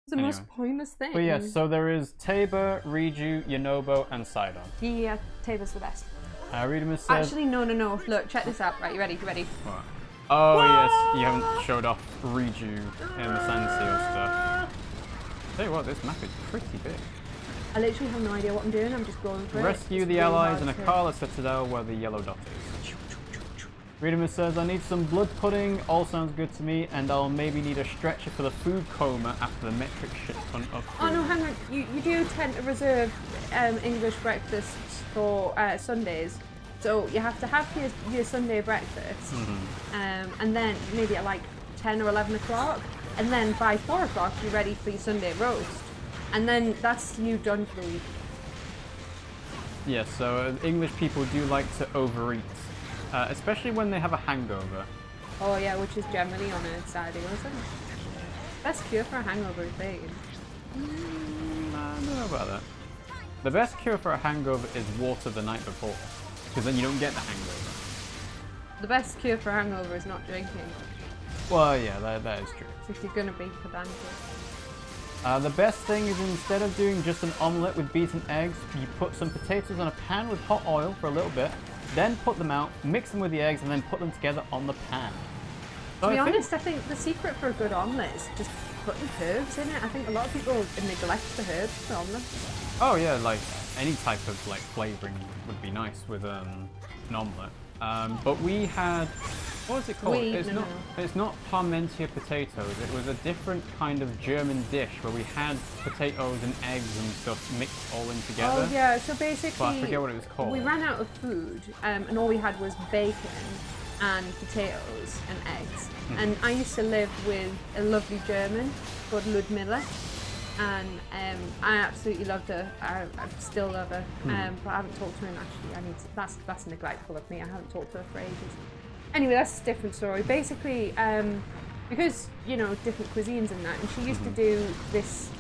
It's the most pointless thing. But yes, so there is Tabor, Riju, Yonobo, and Sidon. Yeah, Tabor's the best. Readimus says... Actually, no. Look, check this out. Right, you ready? What? Oh, what? Yes, you haven't showed off Riju in the Sand Seal stuff. Tell you what, this map is pretty big. I literally have no idea what I'm doing. I'm just going for Rescue the allies in Akkala Citadel where the yellow dot is. Readimus says, I need some blood pudding, all sounds good to me, and I'll maybe need a stretcher for the food coma after the metric shit ton of food. Oh no, hang on, you do tend to reserve English breakfasts for Sundays, so you have to have your Sunday breakfast, and then maybe at like 10 or 11 o'clock, and then by 4 o'clock you're ready for your Sunday roast, and then that's you done for the week. Yes, so English people do like to overeat. Especially when they have a hangover. Oh yeah, which is generally on a Saturday or something. Best cure for a hangover is bacon. I don't know about that. The best cure for a hangover is water the night before, because then you don't get the hangover. The best cure for a hangover is not drinking. Well, yeah, that is true. If you're gonna be pedantic. The best thing is instead of doing just an omelette with beaten eggs, you put some potatoes on a pan with hot oil for a little bit, then put them out, mix them with the eggs, and then put them together on the pan. So to be honest, I think the secret for a good omelette is just putting herbs in it. I think a lot of people neglect the herbs for omelette. Oh yeah, like any type of like flavouring would be nice with an omelette. But we had, what was it called? It's not parmentier potatoes. It was a different kind of German dish where we had potatoes and eggs and stuff mixed all in together. Oh yeah, so basically, but I forget what it was called. We ran out of food, and all we had was bacon and potatoes and eggs. And I used to live with a lovely German called Ludmilla. And I absolutely loved her. I still love her, but I haven't talked to her. Actually, that's neglectful of me. I haven't talked to her for ages. Anyway, that's a different story. Basically, because different cuisines and that, and she used to do this.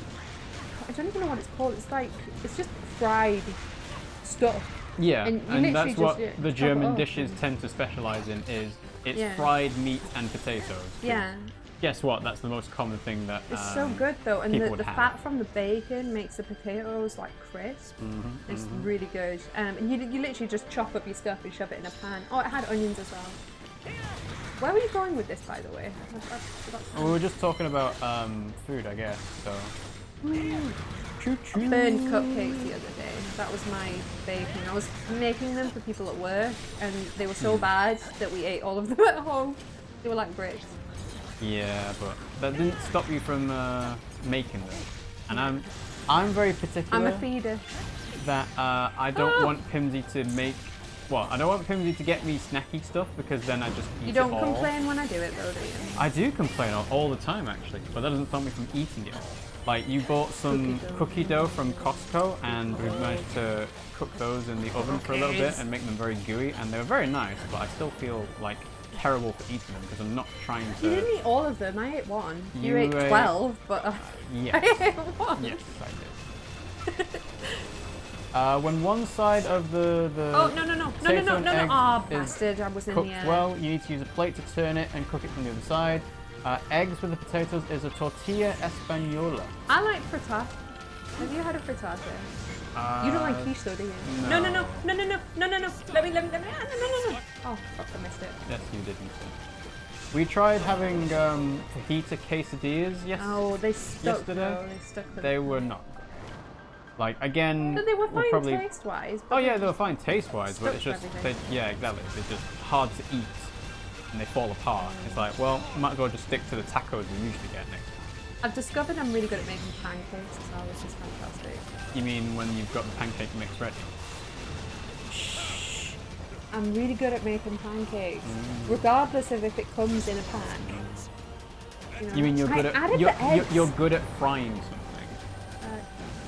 I don't even know what it's called. It's just fried stuff. Yeah, and that's what the German dishes tend to specialize in. It's fried meat and potatoes. Yeah. Guess what? That's the most common thing that it's so good though, and the fat from the bacon makes the potatoes like crisp. It's really good. And you literally just chop up your stuff and shove it in a pan. Oh, it had onions as well. Where were you going with this, by the way? We were just talking about food, I guess. So. I burned cupcakes the other day. That was my baking. I was making them for people at work, and they were so bad that we ate all of them at home. They were like bricks. Yeah, but that didn't stop you from making them. And I'm very particular. I'm a feeder. That I don't want Pimmsy to make. Well, I don't want Pimmsy to get me snacky stuff because then I just eat it all. You don't complain when I do it though, do you? I do complain all the time actually, but that doesn't stop me from eating it all. Like you bought some cookie dough from Costco, and we managed to cook those in the oven for a little bit and make them very gooey, and they were very nice. But I still feel like terrible for eating them because I'm not trying to. You didn't eat all of them. I ate one. You ate 12, but yes. I ate one. Yes, I did. When one side of the oh no! Ah, bastard! I was in the air. Well, you need to use a plate to turn it and cook it from the other side. Eggs with the potatoes is a tortilla española. I like frittata. Have you had a frittata? You don't like quiche though, do you? No. No. Let me. No. Oh, fuck, I missed it. Yes, you didn't. We tried having fajita quesadillas yesterday. They stuck. They were not good. Like again, but they were fine probably taste-wise. Oh yeah, they were fine taste-wise, but it's just yeah, exactly. They're just hard to eat, and they fall apart. It's like, well, might as well just stick to the tacos we usually get next time. I've discovered I'm really good at making pancakes as well, which is fantastic. You mean when you've got the pancake mix ready? Shh. I'm really good at making pancakes, regardless of if it comes in a pan. You mean you're good at you're good at frying something?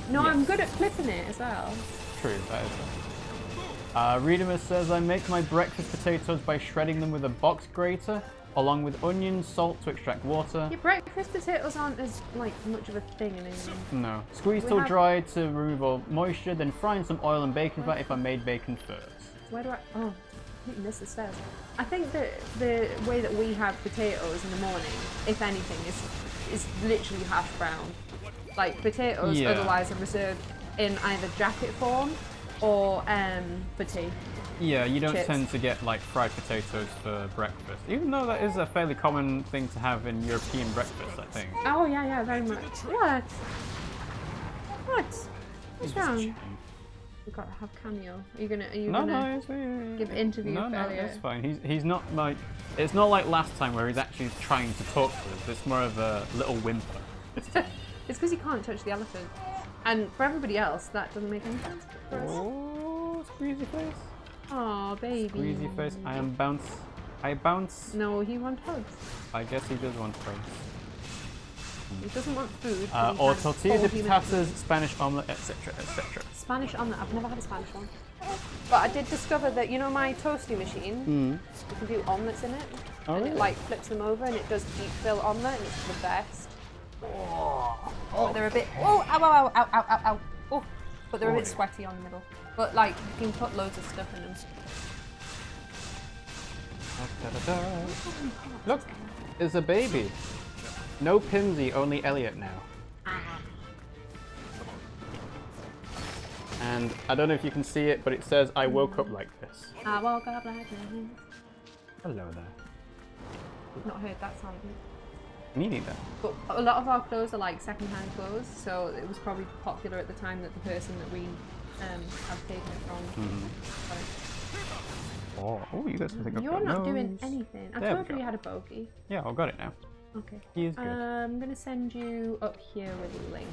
No, yes. I'm good at flipping it as well. True, that is it. Readimus says, I make my breakfast potatoes by shredding them with a box grater, along with onions, salt to extract water. Your breakfast potatoes aren't as much of a thing in England. No. Squeeze till dry to remove all moisture, then fry in some oil and bacon fat if I made bacon first. Where do I... Oh, I think this is says. I think that the way that we have potatoes in the morning, if anything, is literally hash brown. Like potatoes otherwise are reserved in either jacket form or for tea. Yeah, you don't Chips. tend to get like fried potatoes for breakfast, even though that is a fairly common thing to have in European breakfast, I think. Oh yeah, very much. What? What? What's wrong? We've got to have cameo. Are you gonna give an interview for Elliot? That's fine. He's not like, it's not like last time where he's actually trying to talk to us. It's more of a little whimper this time. It's because he can't touch the elephant. And for everybody else, that doesn't make any sense. Oh, squeezy face. Oh, baby. Squeezy face. I bounce. No, he wants hugs. I guess he does want hugs. He doesn't want food. Or tortilla de patatas, Spanish omelette, etc., etc. Spanish omelette. I've never had a Spanish one. But I did discover that, you know my toasty machine? You can do omelettes in it. Oh, and really? it like flips them over and it does deep fill omelette and it's the best. But they're a bit, ow, ow, ow, ow, ow, ow, ow. Oh, but they're a bit sweaty on the middle. But like, you can put loads of stuff in them. Look, it's a baby. No Pimmsy, only Elliot now. And I don't know if you can see it, but it says, I woke up like this. I woke up like this. Hello there. I've not heard that sound. Me neither. But a lot of our clothes are like second-hand clothes, so it was probably popular at the time that the person that we have taken it from. Oh, you got something up You're your not nose. doing anything. I There told we you go. you had a bogey. Yeah, I got it now. Okay. He is good. I'm gonna send you up here with a link.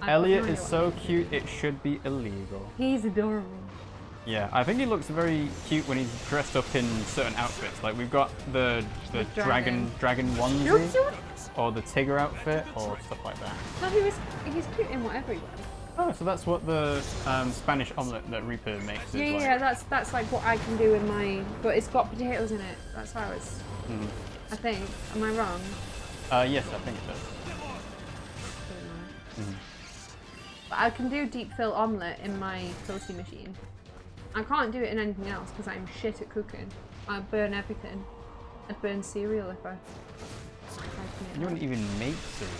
Elliot is so cute, it should be illegal. He's adorable. Yeah, I think he looks very cute when he's dressed up in certain outfits. Like we've got the dragon onesie, or the Tigger outfit, or stuff like that. No, he's cute in whatever he wears. Oh, so that's what the Spanish omelette that Reaper makes is like. Yeah, that's like what I can do in my. But it's got potatoes in it. That's how it's. I think. Am I wrong? Yes, I think it does. But I can do deep fill omelette in my toasty machine. I can't do it in anything else because I'm shit at cooking. I burn everything. I'd burn cereal if I You wouldn't even make cereal.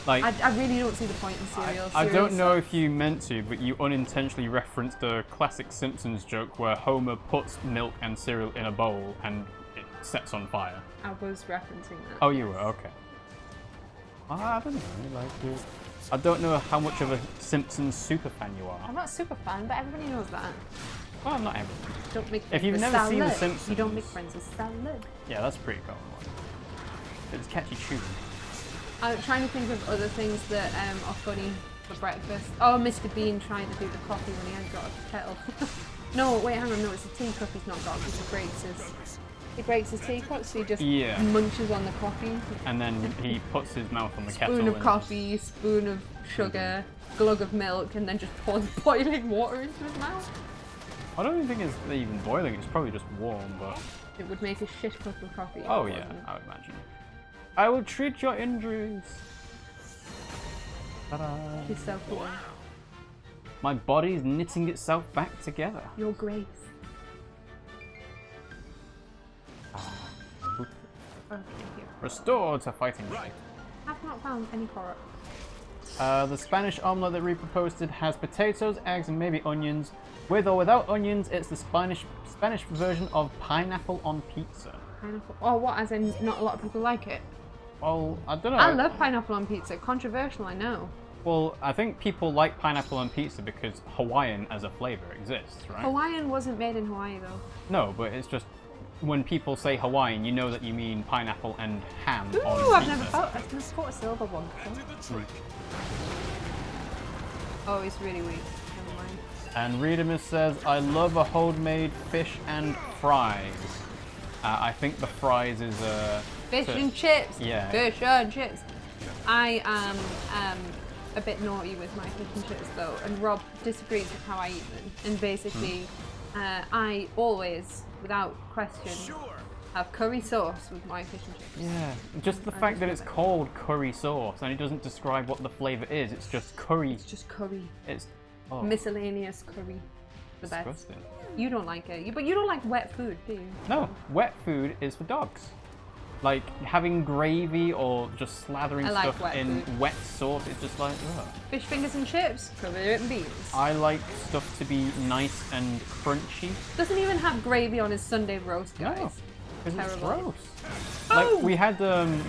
Like I really don't see the point in cereal. I don't know if you meant to, but you unintentionally referenced the classic Simpsons joke where Homer puts milk and cereal in a bowl and it sets on fire. I was referencing that. Oh, you were? Okay. I don't know, like I don't know how much of a Simpsons super fan you are. I'm not a super fan, but everybody knows that. Well, not everybody. Don't make friends If you've with never seen The salad. Simpsons... You don't make friends with salad. Yeah, that's a pretty common one. It's a catchy tune. I'm trying to think of other things that are funny for breakfast. Oh, Mr. Bean trying to do the coffee when he ain't got a kettle. No, wait, hang on, no, it's a teacup he's not got because he breaks his teacup, so he just munches on the coffee. And then he puts his mouth on the kettle. Spoon of coffee, spoon of sugar, glug of milk, and then just pours boiling water into his mouth. I don't even think it's even boiling, it's probably just warm, but... It would make a shit cup of coffee. Oh yeah, I would imagine. I will treat your injuries. Ta-da. He's self-aware. My body's knitting itself back together. Your grace. Okay, here. Restored to fighting shape. I've not found any carrot. The Spanish omelette that Reaper posted has potatoes, eggs, and maybe onions. With or without onions, it's the Spanish version of pineapple on pizza. Pineapple. Oh, what? As in, not a lot of people like it? Well, I don't know. I love pineapple on pizza. Controversial, I know. Well, I think people like pineapple on pizza because Hawaiian as a flavor exists, right? Hawaiian wasn't made in Hawaii, though. No, but it's just when people say Hawaiian, you know that you mean pineapple and ham on Ooh, I've pizza. never thought a silver one before. Oh, it's really weak. Never mind. And Readimus says, I love a homemade fish and fries. I think the fries is fish and chips. Yeah. Fish and chips. I am a bit naughty with my fish and chips though, and Rob disagrees with how I eat them. And basically, I always, without question, have curry sauce with my fish and chips. Yeah, just the fact that it's called curry sauce and it doesn't describe what the flavour is, it's just curry. It's just curry. It's miscellaneous curry. The best. Disgusting. You don't like it, but you don't like wet food, do you? No, wet food is for dogs. Like, having gravy or just slathering like stuff in wet sauce, it's just like, ugh. Fish fingers and chips, cover it in beans. I like stuff to be nice and crunchy. Doesn't even have gravy on his Sunday roast, guys. No, because it's gross. Oh! Like, we had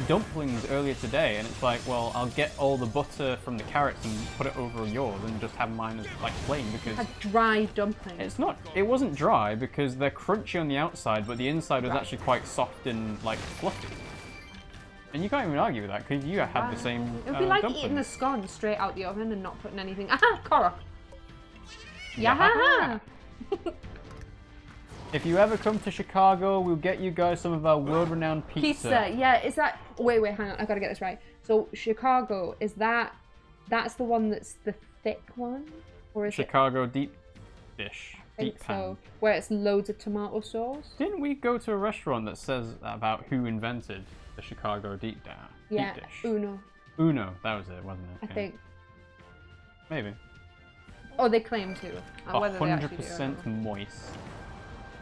dumplings earlier today, and it's like, well, I'll get all the butter from the carrots and put it over yours and just have mine as, like, plain, because... A dry dumpling. It wasn't dry, because they're crunchy on the outside, but the inside was actually quite soft and, like, fluffy. And you can't even argue with that, because you had the same It would be like dumplings. eating a scone straight out the oven and not putting anything... Aha! Korok! Yaha! If you ever come to Chicago, we'll get you guys some of our world-renowned pizza. Pizza, yeah, is that... Wait, hang on, I gotta get this right. So, Chicago, is that... That's the one that's the thick one? Or is Chicago deep dish. Deep pan. So, where it's loads of tomato sauce? Didn't we go to a restaurant that says about who invented the Chicago deep dish? Uno. Uno, that was it, wasn't it? I think. Maybe. Oh, they claim to. Whether they actually do, 100% moist.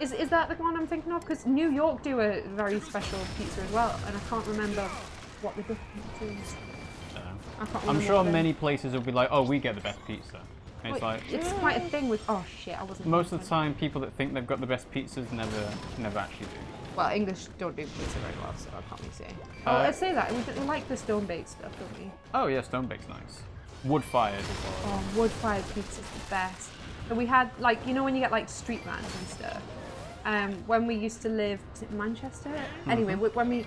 Is that the one I'm thinking of? Because New York do a very special pizza as well, and I can't remember what the difference is. I'm sure many places will be like, oh, we get the best pizza. And it's like, it's quite a thing with, oh shit, I wasn't... Most of the time, people that think they've got the best pizzas never actually do. Well, English don't do pizza very well, so I can't really say. Oh, let's say that. We like the stone-baked stuff, don't we? Oh yeah, stone-baked's nice. Wood-fired as well. Oh, wood-fired pizza's the best. So we had, like, you know when you get, like, street vans and stuff? When we used to live... Was it Manchester? Anyway, when we...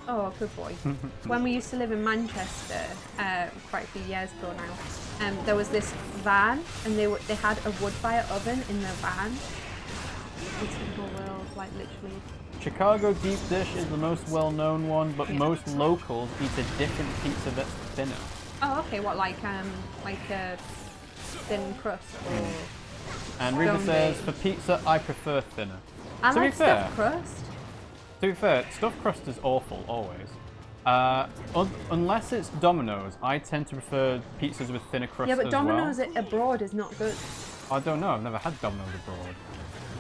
Oh, good boy. When we used to live in Manchester, quite a few years ago now, there was this van, and they had a wood fire oven in their van. It's the whole world, like literally. Chicago deep dish is the most well-known one, but most locals eat a different pizza that's thinner. Oh, okay. What, like a thin crust or? And Reba says, for pizza, I prefer thinner. I like stuffed crust. To be fair, stuffed crust is awful, always. Unless it's Domino's, I tend to prefer pizzas with thinner crust as well. Yeah, but Domino's abroad is not good. I don't know, I've never had Domino's abroad.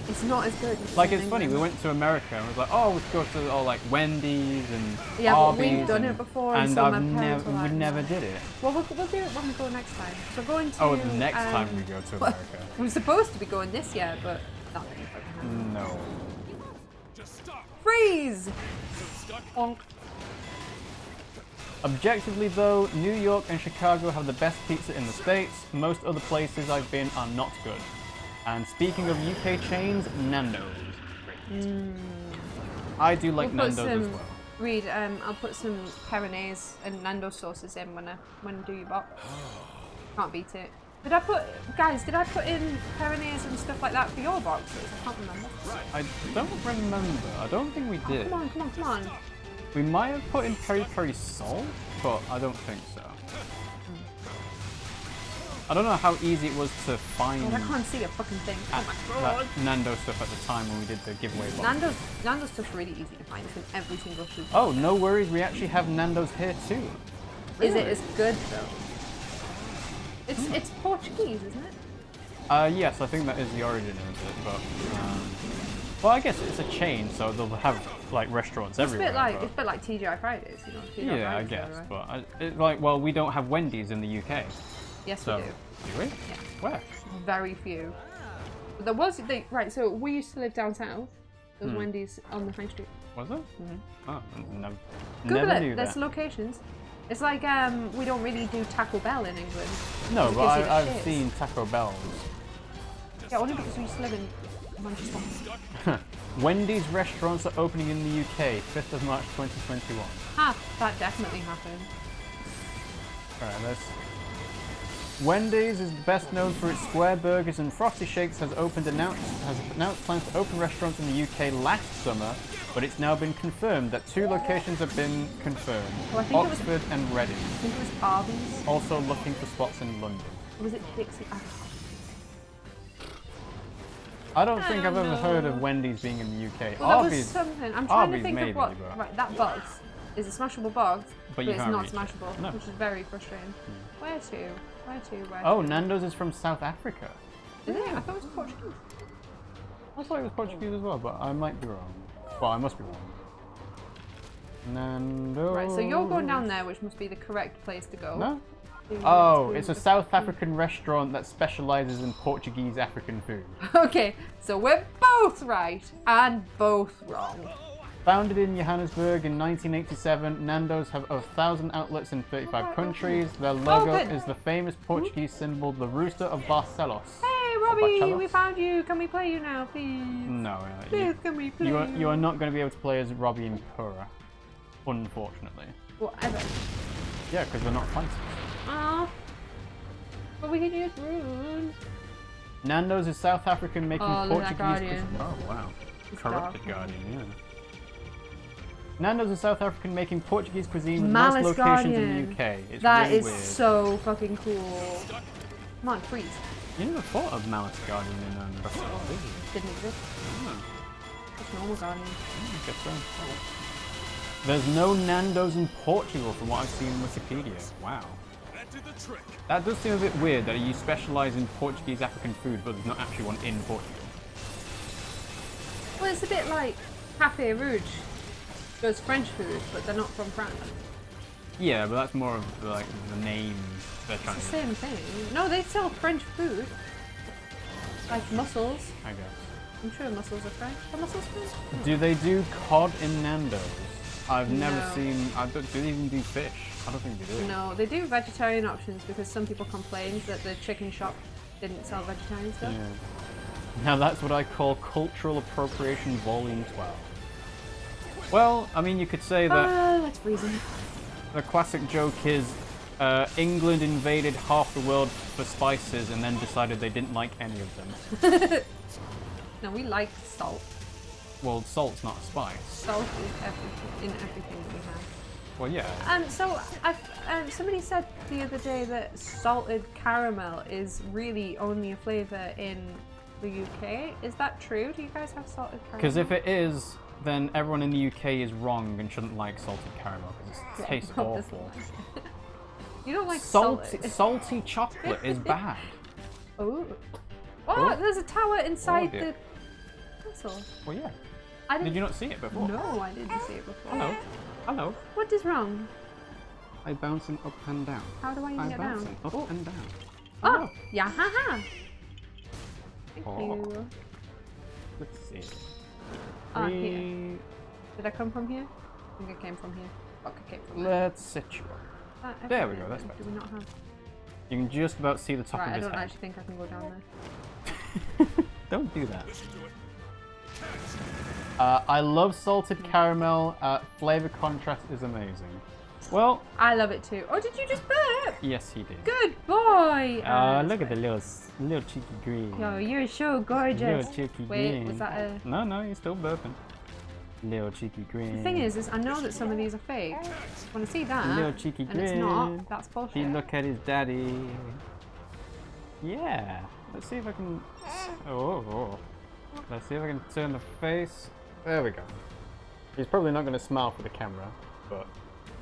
It's not as good. Like, it's funny, we went to America and was like, oh, we could go to all like Wendy's and yeah, Arby's. But we've done it before, and so we never did it. Well, we'll do it when we go next time. So we're going to... Oh, the next time we go to America. We're supposed to be going this year, but not going to happen. No. Freeze! Bonk. Objectively though, New York and Chicago have the best pizza in the States. Most other places I've been are not good. And speaking of UK chains, Nando's. I do like Nando's as well. Reed, I'll put some Peronaise and Nando's sauces in when I do your box. Can't beat it. Did I put in Peronaise and stuff like that for your boxes? I can't remember. I don't remember. I don't think we did. Come on. We might have put in peri-peri salt, but I don't think so. I don't know how easy it was to find. God, I can't see a fucking thing. Oh my god. Nando's stuff at the time when we did the giveaway box. Nando's stuff's really easy to find. It's in every single food. Oh, no worries. We actually have Nando's here too. Is it as good though? It's Portuguese, isn't it? Yes, I think that is the origin of it, but well, I guess it's a chain, so they'll have like restaurants everywhere. It's a bit like TGI Fridays, you know. TGI yeah, Fridays, I guess, right? but well, we don't have Wendy's in the UK. Yes, so, we do. Do we? Yeah. Where? Very few. But there was right. So we used to live down south. There was Wendy's on the high street. Was there? Oh, never Google it. knew There's that. locations. It's like we don't really do Taco Bell in England. No, but I've seen Taco Bells. Yeah, only because we used to live in Manchester. Wendy's restaurants are opening in the UK, 5th of March 2021. That definitely happened. Alright, Wendy's is best known for its square burgers and frosty shakes. Has announced plans to open restaurants in the UK last summer, but it's now been confirmed that 2 locations have been confirmed: Oxford and Reading. I think it was Arby's. Also looking for spots in London. Or was it Dixie? I don't think I've ever heard of Wendy's being in the UK. Well, Arby's, there was something. I'm trying to think maybe, of what. Right, that box is a smashable box, but it's not smashable, which is very frustrating. Where to? Oh, Nando's is from South Africa. Is it? I thought it was Portuguese. I thought it was Portuguese as well, but I might be wrong. Well, I must be wrong. Nando's. Right, so you're going down there, which must be the correct place to go. No? Oh, it's a South African restaurant that specializes in Portuguese African food. Okay, so we're both right and both wrong. Founded in Johannesburg in 1987, Nando's have over 1,000 outlets in 35 countries. Their logo is the famous Portuguese symbol, the rooster of Barcelos. Hey, Robbie, we found you. Can we play you now, please? No. Please, can we play you are not going to be able to play as Robbie and Pura, unfortunately. Whatever. Yeah, because they're not fighters. Aww. But we can use runes. Nando's is South African, making Portuguese. Oh wow. Corrupted Guardian, yeah. Nando's is South African, making Portuguese cuisine with most locations in the UK. It's that really is weird. so fucking cool. Come on, freeze. You never thought of Malice Guardian in Breath of the Wild, did you? Didn't exist. Oh. Just normal Guardian. I guess so. There's no Nando's in Portugal from what I've seen on Wikipedia. Wow. That does seem a bit weird that you specialise in Portuguese African food, but there's not actually one in Portugal. Well, it's a bit like Café Rouge. Does French food, but they're not from France. Yeah, but that's more of like the name they're trying to. It's the same thing. No, they sell French food. Like mussels. I guess. I'm sure mussels are French. Are mussels French? No. Do they do cod in Nando's? I've never No. seen. Do they even do fish? I don't think they do. No, they do vegetarian options because some people complained that the chicken shop didn't sell vegetarian stuff. Yeah. Now that's what I call cultural appropriation volume 12. Well, I mean, you could say that That's freezing. the classic joke is England invaded half the world for spices and then decided they didn't like any of them. No, we like salt. Well, salt's not a spice. Salt is everything, in everything that we have. Well, yeah. So somebody said the other day that salted caramel is really only a flavour in the UK. Is that true? Do you guys have salted caramel? Because if it is, then everyone in the UK is wrong and shouldn't like salted caramel because it tastes awful. You don't like salty chocolate is bad. Oh, there's a tower inside the castle. Well, yeah. Did you not see it before? No, I didn't see it before. Hello. What is wrong? I'm bouncing up and down. How do I even get down? Up and down. Oh, yeah, haha. Thank you. Let's see. Here. Did I come from here? I think I came from here. Fuck, I came from there. Let's set you up. There we go, that's better. Do we not have? You can just about see the top of his head. I don't actually think I can go down there. Don't do that. I love salted caramel. Flavor contrast is amazing. Well, I love it too. Oh, did you just burp? Yes, he did. Good boy. Look at the little cheeky green. Yo, you're so gorgeous. Little cheeky Wait, green. was that a? No, you're still burping. Little cheeky green. The thing is I know that some of these are fake. I want to see that. Little cheeky and green. it's not. That's bullshit. He look at his daddy. Yeah. Let's see if I can. Oh. Let's see if I can turn the face. There we go. He's probably not going to smile for the camera, but.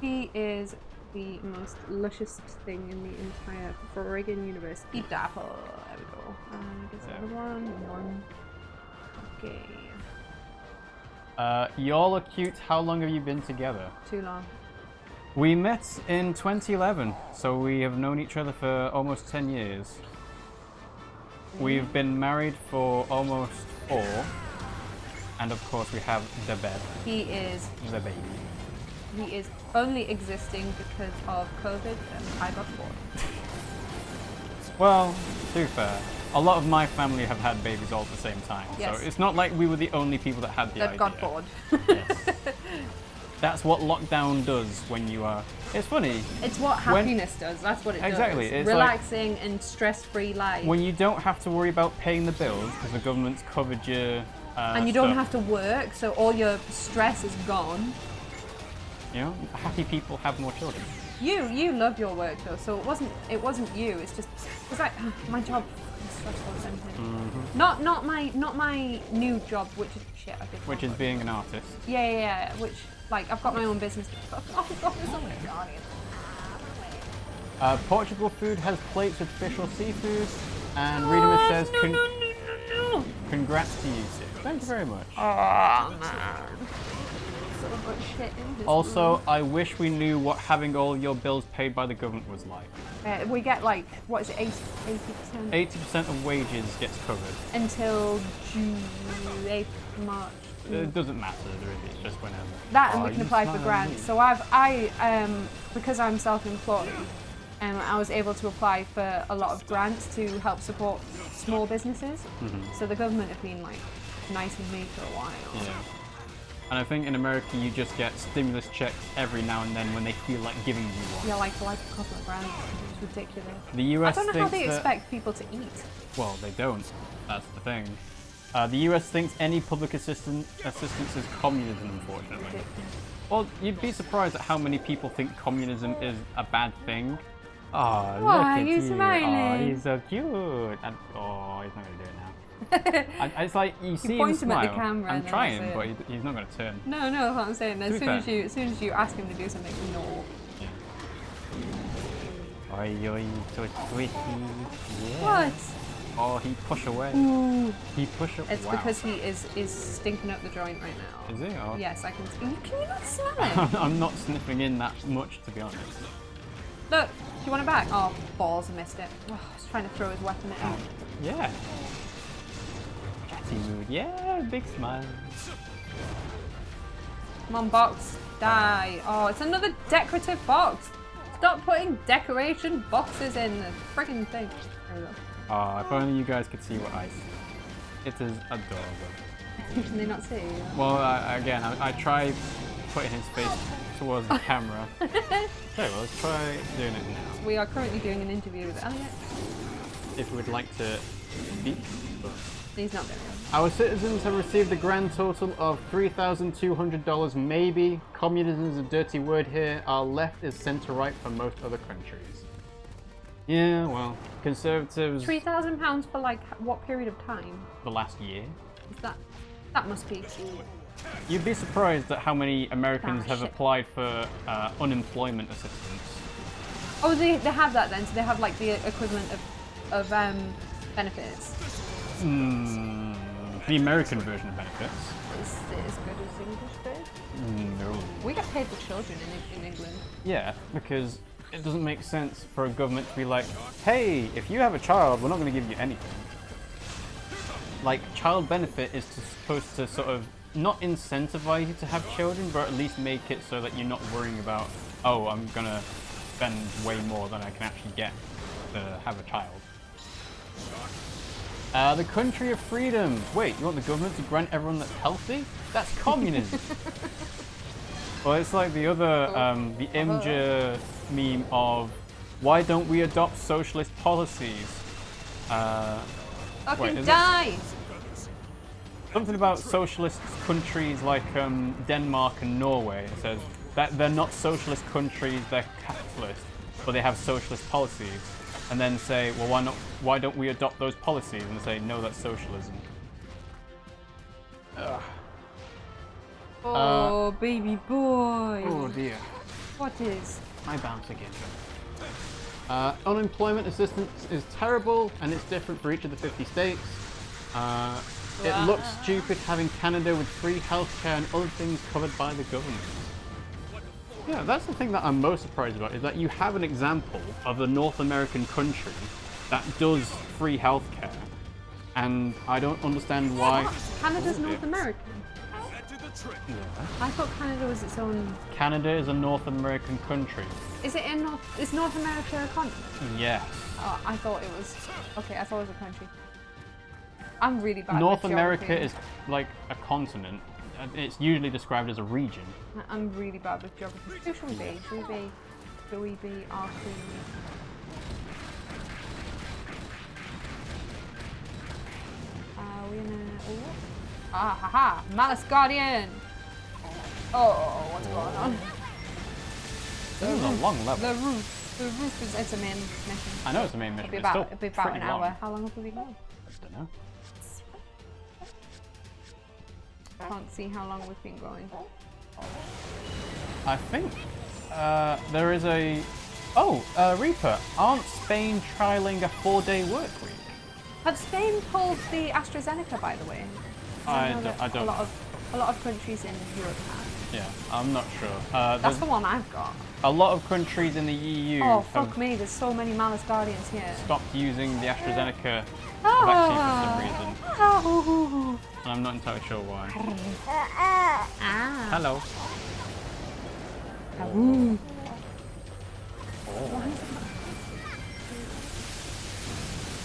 He is the most luscious thing in the entire friggin' universe. Eat the apple. There we go. Gets the other one. Okay. Y'all are cute. How long have you been together? Too long. We met in 2011, so we have known each other for almost 10 years. We've been married for almost 4. And of course we have the bed. He is the baby. He is only existing because of COVID and I got bored. Well, to be fair, a lot of my family have had babies all at the same time. Yes. So it's not like we were the only people that had the idea. That got bored. Yes. That's what lockdown does when you are... It's funny. It's what happiness does. That's what it exactly. does. It's relaxing like, and stress-free life. When you don't have to worry about paying the bills because the government's covered your and you don't have to work, so all your stress is gone. You know, happy people have more children. You love your work though, so it wasn't you. It's just because my job is stressful as anything. Mm-hmm. Not my new job, which is shit. I did. Which is being an artist. Yeah. Which like I've got my own business. Oh God, there's so many guardians. Portugal food has plates with fish or seafood, and Reader says, no. "Congrats to you, Sid." Thank you very much. Oh man. sort of like shit in this Also, room. I wish we knew what having all your bills paid by the government was like. We get like, what is it, 80%? 80% of wages gets covered. Until June, April, March. It doesn't matter really, it's just whenever. That and we can apply for grants. So because I'm self-employed, I was able to apply for a lot of grants to help support small businesses. So the government have been like nice with me for a while. Yeah. And I think in America you just get stimulus checks every now and then when they feel like giving you one. Yeah, like a couple of grand. It's ridiculous. The US I don't know how they thinks expect people to eat. Well, they don't. That's the thing. The US thinks any public assistance is communism, unfortunately. Ridiculous. Well, you'd be surprised at how many people think communism is a bad thing. Oh, Why look are at you smiling? Oh, he's so cute. And, oh, he's not going to do it now. It's like, you see him point him smile. at the camera I'm and then trying, that's but he's not going to turn. No, that's what I'm saying. As soon as you ask him to do something, no. Yeah. Oi, so sweetie. Yeah. What? Oh, he push away. Ooh. He push away. It's because he is stinking up the joint right now. Is he? Oh. Yes, I can. Can you not smell it? I'm not sniffing in that much, to be honest. Look, do you want it back? Oh, balls, I missed it. Oh, I was trying to throw his weapon at him. Yeah. Chatty mood. Yeah, big smile. Come on, box. Die. Oh, it's another decorative box. Stop putting decoration boxes in the friggin' thing. There we go. Oh, if only you guys could see what I see. It is adorable. Can they not see? Well, again, I try putting his face towards the camera. Okay, well, let's try doing it now. We are currently doing an interview with Elliot. If we'd like to speak, but... He's not there. Our citizens have received a grand total of $3,200 maybe. Communism is a dirty word here. Our left is centre-right for most other countries. Yeah, well, conservatives... £3,000 for like what period of time? The last year. Is that must be... You'd be surprised at how many Americans have applied for unemployment assistance. Oh, they have that then, so they have like the equivalent of benefits. The American version of benefits. Is it as good as English bit? No. We get paid for children in England. Yeah, because it doesn't make sense for a government to be like, hey, if you have a child, we're not going to give you anything. Like, child benefit is supposed to sort of not incentivize you to have children, but at least make it so that you're not worrying about, oh, I'm going to spend way more than I can actually get to have a child. The country of freedom. Wait, you want the government to grant everyone that's healthy? That's communism. Well, it's like the other, the Imgur meme of, why don't we adopt socialist policies? Fucking die! Something about socialist countries like Denmark and Norway. It says that they're not socialist countries, they're capitalist, but they have socialist policies. And then say, well, why don't we adopt those policies? And say, no, that's socialism. Ugh. Oh, baby boy. Oh dear. What is? My bounce again. Unemployment assistance is terrible, and it's different for each of the 50 states. It looks stupid having Canada with free healthcare and other things covered by the government. Yeah, that's the thing that I'm most surprised about, is that you have an example of a North American country that does free healthcare, and I don't understand why... Canada's North American? Yeah. I thought Canada was its own... Canada is a North American country. Is it in North... Is North America a continent? Yes. Oh, I thought it was... Okay, I thought it was a country. I'm really bad North with America geography. is like a continent. It's usually described as a region. I'm really bad with geography. Who should we be? Should we be our queen? Are we in a... Oh. Ah, haha! Malice Guardian! Oh, what's going on? This is a long level. The roof is... It's a main mission. I know it's a main mission. It'll be about an hour. Long. How long have we gone? I don't know. I can't see how long we've been going. I think there is a... Oh, Reaper, aren't Spain trialling a 4-day work week? Have Spain pulled the AstraZeneca, by the way? I know don't. that a lot of A lot of countries in Europe have. Yeah, I'm not sure. That's the one I've got. A lot of countries in the EU Oh, fuck me, there's so many Malice Guardians here. stopped using the AstraZeneca vaccine for some reason. Oh. And I'm not entirely sure why. Ah. Hello. Ooh.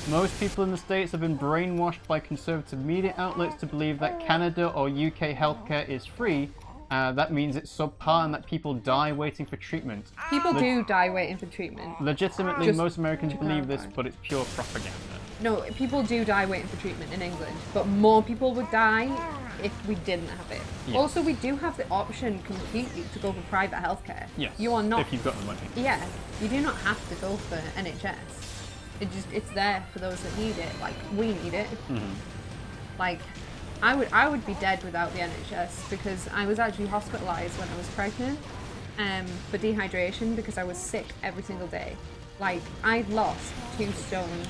Most people in the States have been brainwashed by conservative media outlets to believe that Canada or UK healthcare is free. That means it's subpar and that people die waiting for treatment. People do die waiting for treatment. Legitimately, most Americans believe this, but it's pure propaganda. No, people do die waiting for treatment in England, but more people would die if we didn't have it. Yes. Also, we do have the option completely to go for private healthcare. Yes, You are not. if you've got the money. Yeah, you do not have to go for NHS. It's there for those that need it. Like, we need it. Like, I would be dead without the NHS because I was actually hospitalised when I was pregnant for dehydration because I was sick every single day. Like, I've lost 2 stone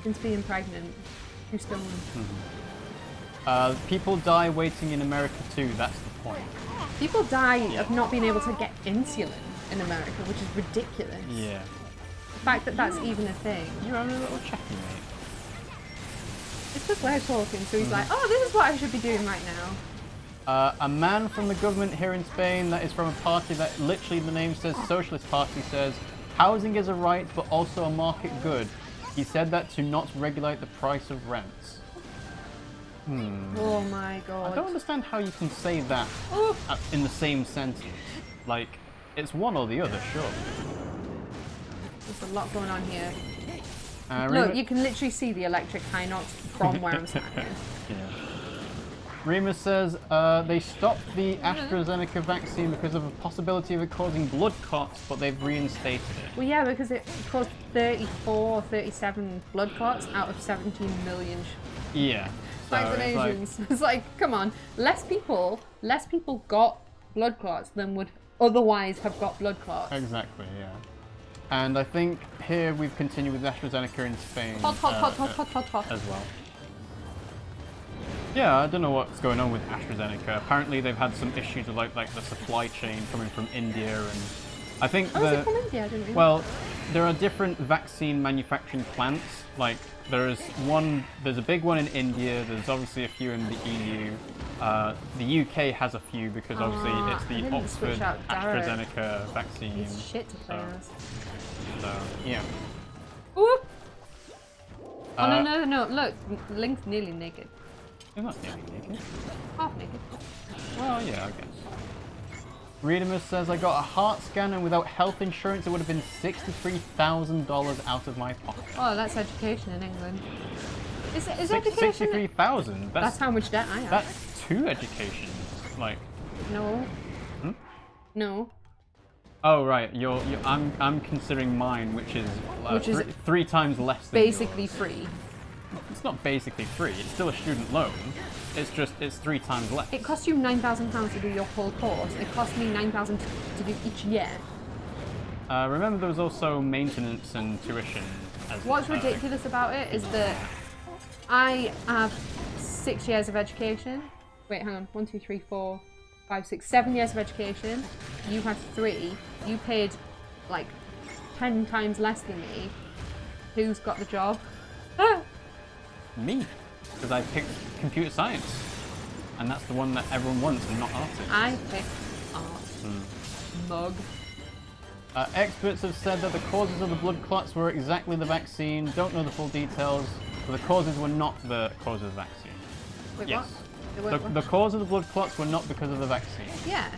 since being pregnant. 2 stone. People die waiting in America too, that's the point. People die of not being able to get insulin in America, which is ridiculous. Yeah. The fact that that's even a thing. You're having a little chatty, mate. It's because we're talking, so he's like, oh, this is what I should be doing right now. A man from the government here in Spain that is from a party that literally the name says Socialist Party says, housing is a right but also a market good. He said that to not regulate the price of rents. Oh my god. I don't understand how you can say that in the same sentence. Like, it's one or the other, sure. There's a lot going on here. Look, you can literally see the electric HINOX from where I'm standing. Yeah. Remus says they stopped the AstraZeneca vaccine because of a possibility of it causing blood clots, but they've reinstated it. Well, yeah, because it caused 34, 37 blood clots out of 17 million Yeah. vaccinations. It's like, come on, less people got blood clots than would otherwise have got blood clots. Exactly, yeah. And I think here we've continued with AstraZeneca in Spain Hot. as well. Yeah, I don't know what's going on with AstraZeneca. Apparently they've had some issues with like the supply chain coming from India, and I think is it from India? I didn't realise. Well, there are different vaccine manufacturing plants. Like there's a big one in India. There's obviously a few in the EU. The UK has a few because obviously it's the Oxford AstraZeneca vaccine. It's shit to play as. So yeah. Ooh. Oh no! Look, Link's nearly naked. You're not nearly naked. Half naked. Well, yeah, I guess. Readimus says, I got a heart scan and without health insurance it would have been $63,000 out of my pocket. Oh, that's education in England. Is education? 63,000? That's how much debt I have. That's 2 educations. Like. No. No. Oh right, I'm considering mine, which is 3 times less than basically yours. Free. It's not basically free. It's still a student loan. It's 3 times less. It costs you £9,000 to do your whole course. It cost me £9,000 to do each year. Remember, there was also maintenance and tuition. What's ridiculous about it is that I have 6 years of education. Wait, hang on. 1, 2, 3, 4, 5, 6, 7 years of education. You had 3. You paid like 10 times less than me. Who's got the job? Me, because I picked computer science, and that's the one that everyone wants, and not artists. I picked art. Mug. Experts have said that the causes of the blood clots were exactly the vaccine. Don't know the full details, but the causes were not the cause of the vaccine. Wait, yes. What? The cause of the blood clots were not because of the vaccine. Yeah.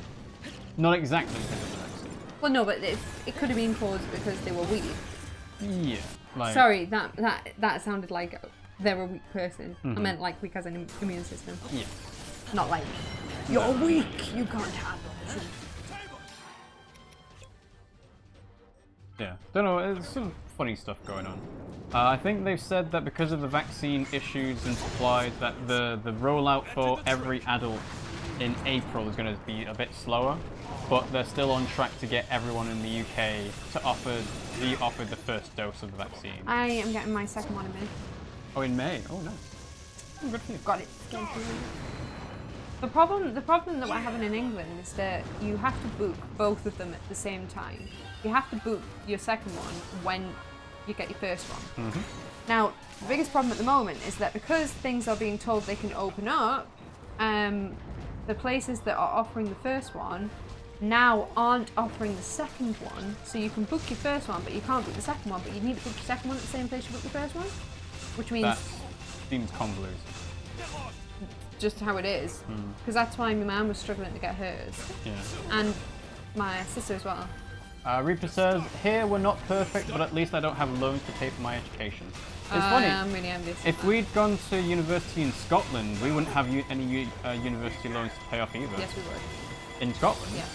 Not exactly because of the vaccine. Well, no, but it could have been caused because they were weak. Yeah. Like. Sorry, that sounded like they're a weak person. I meant like weak as an immune system. Yeah. Not like, you're weak, you can't handle it. Yeah, don't know, there's some funny stuff going on. I think they've said that because of the vaccine issues and supplies that the rollout for every adult in April is going to be a bit slower, but they're still on track to get everyone in the UK to be offered the first dose of the vaccine. I am getting my second one in May. Oh, in May? Oh, no. Good for you. Got it. The problem that we're having in England is that you have to book both of them at the same time. You have to book your second one when you get your first one. Now, the biggest problem at the moment is that because things are being told they can open up, the places that are offering the first one now aren't offering the second one. So you can book your first one, but you can't book the second one. But you need to book your second one at the same place you book the first one, which means That seems convoluted. just how it is. Because that's why my mum was struggling to get hers, Yeah. and my sister as well. Reaper says, here we're not perfect, but at least I don't have loans to pay for my education. It's funny. I'm really envious. If we'd gone to university in Scotland, we wouldn't have any university loans to pay off either. Yes, we would. In Scotland? Yeah.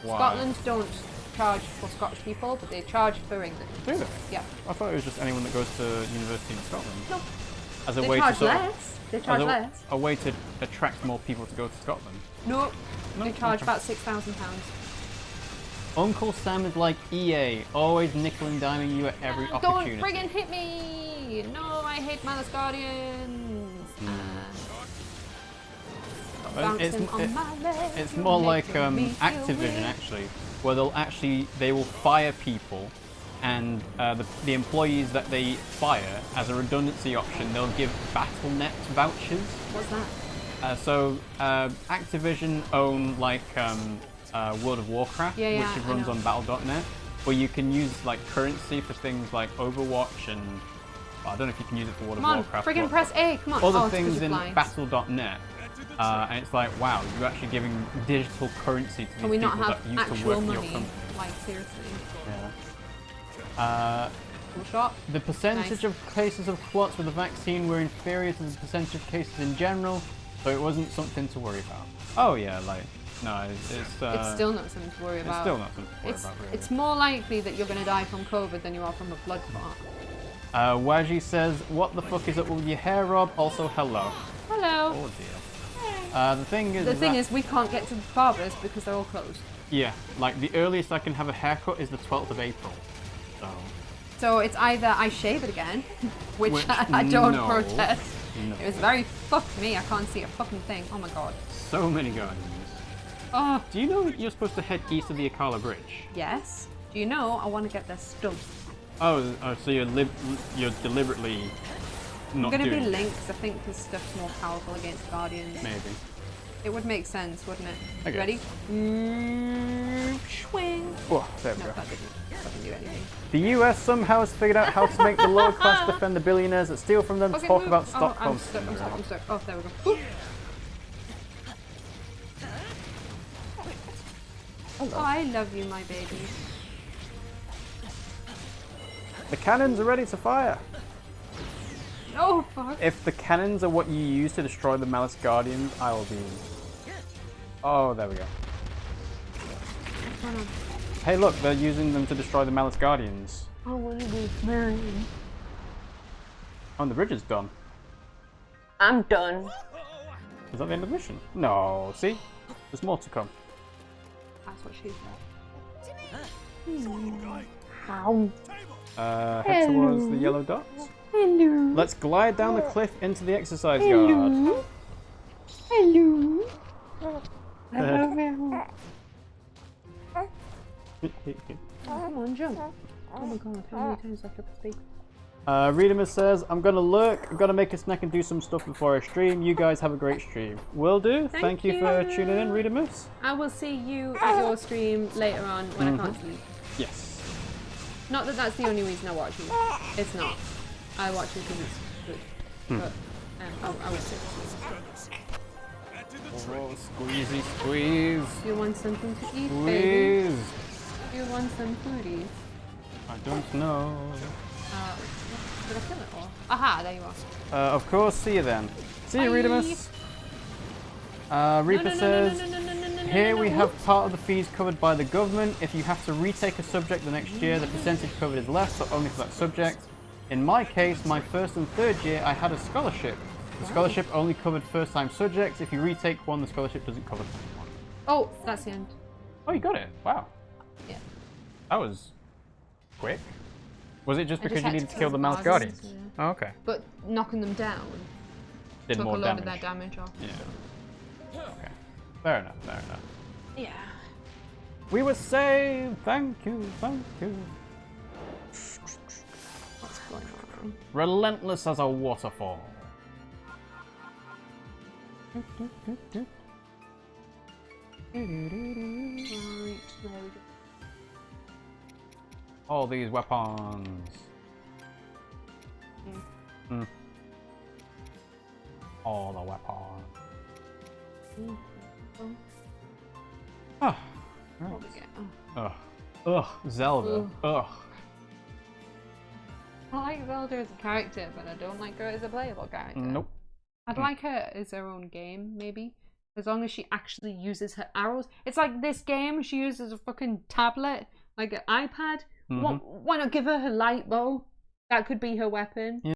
Why? Scotland don't charge for Scottish people, but they charge for England. Do they? Yeah. I thought it was just anyone that goes to university in Scotland. No. As a They way charge to sort of- less. They charge less. a way to attract more people to go to Scotland. No. No? They charge Okay. about £6,000. Uncle Sam is like EA, always nickel and diming you at every opportunity. Don't friggin' hit me! No, I hate Malice Guardians. It's more like Activision actually, where they will fire people, and the employees that they fire as a redundancy option, they'll give BattleNet vouchers. What's that? Activision own like World of Warcraft, which runs on Battle.net, where you can use like currency for things like Overwatch and I don't know if you can use it for World of Warcraft. Come on, friggin' press A, come on. Other things in Battle.net. And it's like, wow, you're actually giving digital currency to these people that used to work for your company. Like, seriously. Yeah. Shot. The percentage of cases of clots with the vaccine were inferior to the percentage of cases in general, so it wasn't something to worry about. Oh yeah, like, no, it's still not something to worry about. It's still not something to worry about, really. It's more likely that you're going to die from COVID than you are from a blood clot. Waji says, what the fuck is up with your hair, Rob? Also, hello. Hello. Oh dear. The thing is, we can't get to the barbers because they're all closed. Yeah, like the earliest I can have a haircut is the 12th of April. So it's either I shave it again, which I don't protest. No. It was very fuck me. I can't see a fucking thing. Oh my god. So many guardians. Oh. Do you know that you're supposed to head east of the Akkala Bridge? Yes. Do you know I want to get their stuff? Oh, so you're deliberately not I'm doing gonna be it. Lynx. I think his stuff's more powerful against Guardians. Maybe. It would make sense, wouldn't it? Okay. Ready? Swing. Oh, there we No, go. that doesn't do anything. The US somehow has figured out how to make the lower class defend the billionaires that steal from them. Okay, Talk move. about Oh, Stockholm. I'm stuck. Oh, there we go. Ooh. Oh, I love you, my baby. The cannons are ready to fire. Oh, fuck. If the cannons are what you use to destroy the Malice Guardians, I will be... Oh, there we go. What's going on? Hey, look, they're using them to destroy the Malice Guardians. I want to be married. Oh, and the bridge is done. I'm done. Is that the end of the mission? No, see? There's more to come. That's what she said. Head towards the yellow dots. Hello. Let's glide down the cliff into the exercise yard. Hello. Hello. Come on, jump. Oh my god, how many times have I tried to speak? Readimus says, I'm gonna lurk, I'm gonna make a snack and do some stuff before I stream. You guys have a great stream. Will do. Thank you for tuning in, Readimus. I will see you at your stream later on when I can't sleep. Yes. Not that that's the only reason I watch you. It's not. I watch you because it's good. But I would say. Oh, squeezy squeeze. You want something to eat, Squeeze. baby? You want some foodies? I don't know. Did I kill it all? Aha, there you are. Of course, see you then. See you, Bye. Readimus. Reaper says, here we have part of the fees covered by the government. If you have to retake a subject the next year, the percentage covered is less, but only for that subject. In my case, my first and third year, I had a scholarship. The scholarship only covered first-time subjects. If you retake one, the scholarship doesn't cover the second one. Oh, that's the end. Oh, you got it. Wow. Yeah. That was quick. Was it just because you had needed to to kill the Malice Guardians? yeah. Oh, okay. But knocking them down. did took more a lot damage. of that damage off. Yeah. Okay. Fair enough. Fair enough. Yeah. We were saved. Thank you. Thank you. What's going on? Relentless as a waterfall. Right, there we go. All these weapons. All the weapons. Oh, right. What we get? Ugh. Ugh. Zelda. Ugh. I like Zelda as a character, but I don't like her as a playable character. Nope. I'd like her as her own game, maybe. As long as she actually uses her arrows. It's like this game, she uses a fucking tablet, like an iPad. Why not give her her light bow? That could be her weapon.